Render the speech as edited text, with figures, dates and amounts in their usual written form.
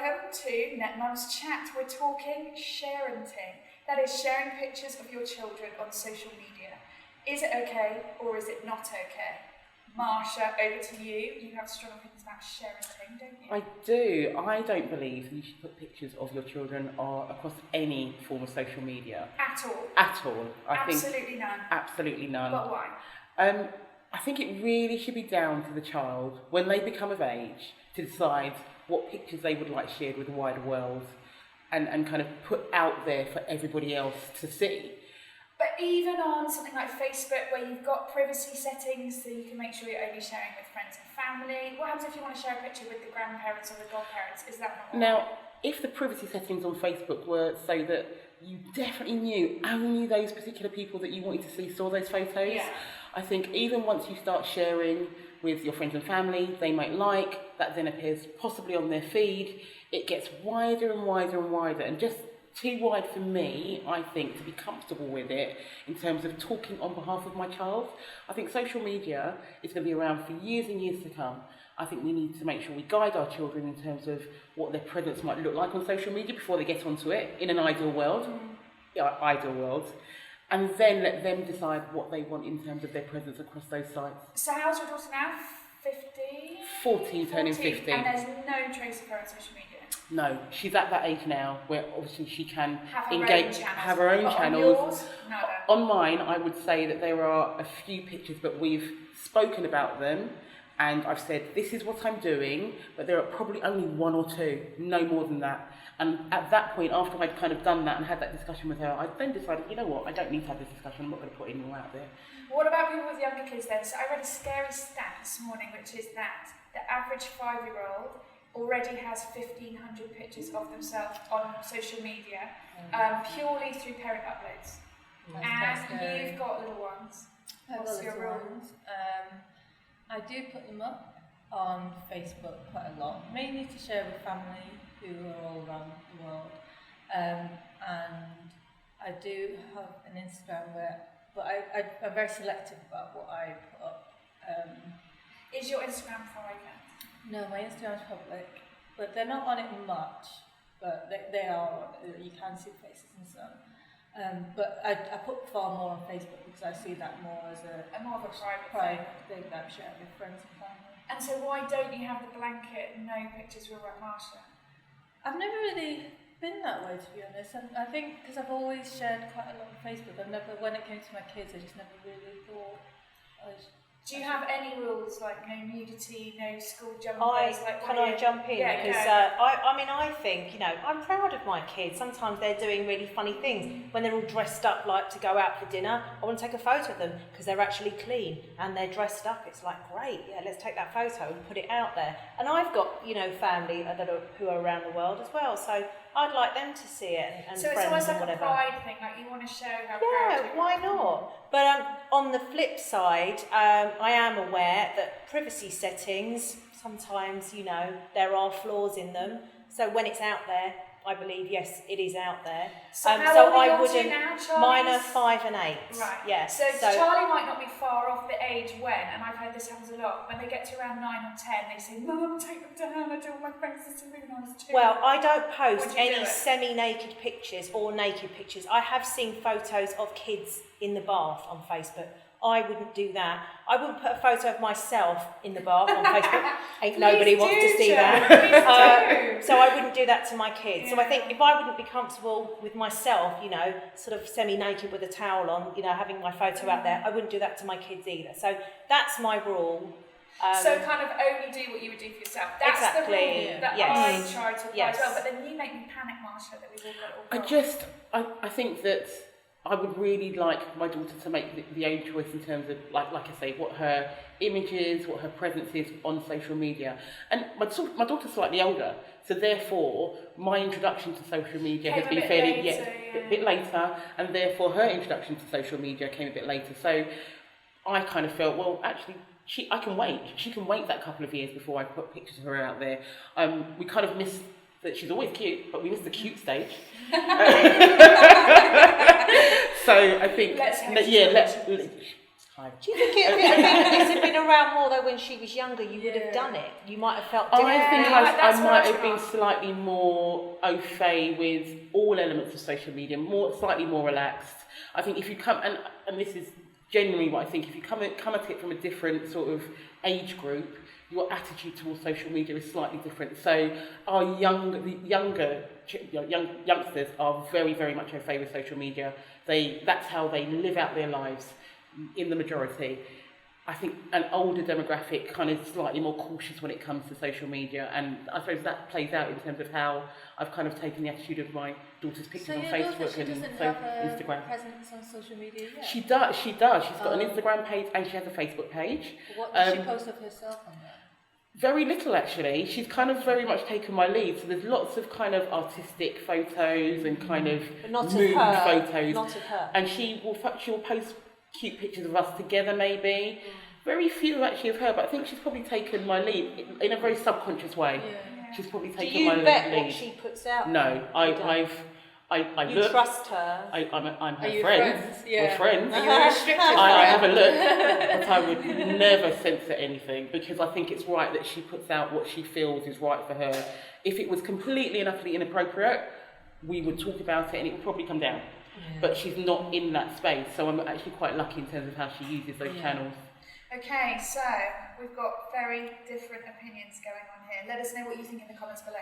Welcome to Netmums Chat. We're talking sharenting. That is sharing pictures of your children on social media. Is it okay or is it not okay? Marsha, over to you. You have strong opinions about sharenting, don't you? I do. I don't believe you should put pictures of your children across any form of social media. At all? At all. Absolutely none? Absolutely none. But why? I think it really should be down to the child when they become of age to decide what pictures they would like shared with the wider world and kind of put out there for everybody else to see. But even on something like Facebook where you've got privacy settings so you can make sure you're only sharing with friends and family, what happens if you want to share a picture with the grandparents or the godparents? Is that not Now, if the privacy settings on Facebook were so that you definitely knew only those particular people that you wanted to see saw those photos, yeah. I think even once you start sharing with your friends and family, they might like, that then appears possibly on their feed, it gets wider and wider and wider, and just too wide for me, I think, to be comfortable with it in terms of talking on behalf of my child. I think social media is going to be around for years and years to come. I think we need to make sure we guide our children in terms of what their presence might look like on social media before they get onto it, in an ideal world, ideal world, and then let them decide what they want in terms of their presence across those sites. So how's your daughter now? 15? 14, turning 15. And there's no trace of her on social media? No, she's at that age now where obviously she can have her own channels. On mine, I would say that there are a few pictures, but we've spoken about them and I've said, this is what I'm doing, but there are probably only one or two, no more than that. And at that point, after I'd kind of done that and had that discussion with her, I then decided, you know what, I don't need to have this discussion, I'm not going to put any more out there. What about people with younger kids then? So I read a scary stat this morning, which is that the average 5-year-old already has 1,500 pictures of themselves on social media, purely through parent uploads. And you've got little ones. What's your rules? I do put them up on Facebook quite a lot, mainly to share with family who are all around the world. And I do have an Instagram but I'm very selective about what I put up. Is your Instagram private? No, my Instagram is public, but they're not on it much, but they are, you can see faces and stuff. But I put far more on Facebook because I see that more as a more of a private thing that I'm sharing with friends and family. And so why don't you have the blanket, no pictures with Marsha? I've never really been that way, to be honest. I think because I've always shared quite a lot on Facebook, when it came to my kids, I just never really thought. Do you have any rules, like no nudity, no school jumpers? Can I jump in? Yeah, because I think, I'm proud of my kids. Sometimes they're doing really funny things. When they're all dressed up like to go out for dinner, I want to take a photo of them because they're actually clean and they're dressed up. It's like, great, yeah, let's take that photo and put it out there. And I've got, family who are around the world as well. So I'd like them to see it and so friends it's almost like and whatever. A pride thing, like you want to show how proud you are. Yeah, why not? But on the flip side, I am aware that privacy settings, sometimes, there are flaws in them. So when it's out there, I believe, yes, it is out there. So how old are your two now, Charlie? Mine are 5 and 8. Right. Yeah. So Charlie might not be far off the age when, and I've heard this happens a lot, when they get to around 9 or 10, they say, Mum, take them down, I don't want my friends to see me when I was 2. Well, I don't post any semi-naked pictures or naked pictures. I have seen photos of kids in the bath on Facebook. I wouldn't do that. I wouldn't put a photo of myself in the bath on Facebook. Nobody wants to see that. So I wouldn't do that to my kids. Yeah. So I think if I wouldn't be comfortable with myself, sort of semi-naked with a towel on, having my photo out there, I wouldn't do that to my kids either. So that's my rule. So kind of only do what you would do for yourself. That's exactly. The rule that I try to apply as well. But then you make me panic, Marsha, that we've all got it all wrong. I think that I would really like my daughter to make the own choice in terms of, like I say, what her image is, what her presence is on social media. And my daughter's slightly older, so therefore my introduction to social media has been a bit later, and therefore her introduction to social media came a bit later. So I kind of felt, well, actually, I can wait. She can wait that couple of years before I put pictures of her out there. We kind of missed that she's always cute, but we missed the cute stage. So I think, Do you think if this had been around more though when she was younger, you would have done it? You might have felt different. I think that's I what might I was have been gonna slightly more au fait with all elements of social media, slightly more relaxed. I think if you come, and this is genuinely what I think, if you come at it from a different sort of age group, your attitude towards social media is slightly different. So our youngsters are very, very much au fait with social media. That's how they live out their lives in the majority. I think an older demographic kind of slightly more cautious when it comes to social media, and I suppose that plays out in terms of how I've kind of taken the attitude of my daughter's pictures on Facebook and Instagram. Presence on social media yet? She does. She's got an Instagram page and she has a Facebook page. What does she post of herself on there? Very little actually. She's kind of very much taken my lead. So there's lots of kind of artistic photos and kind of mood photos. Not of her. And she'll post cute pictures of us together maybe. Very few actually of her, but I think she's probably taken my lead in a very subconscious way. Yeah. She's probably taken Do you my vet lead. what she puts out? No, I You look. trust her? I'm her Are you friend. friends? Yeah. We're friends. Are you a restricted friend? I have a look, but I would never censor anything because I think it's right that she puts out what she feels is right for her. If it was completely and utterly inappropriate, we would talk about it and it would probably come down. Yeah. But she's not in that space, so I'm actually quite lucky in terms of how she uses those channels. Okay, so we've got very different opinions going on here. Let us know what you think in the comments below.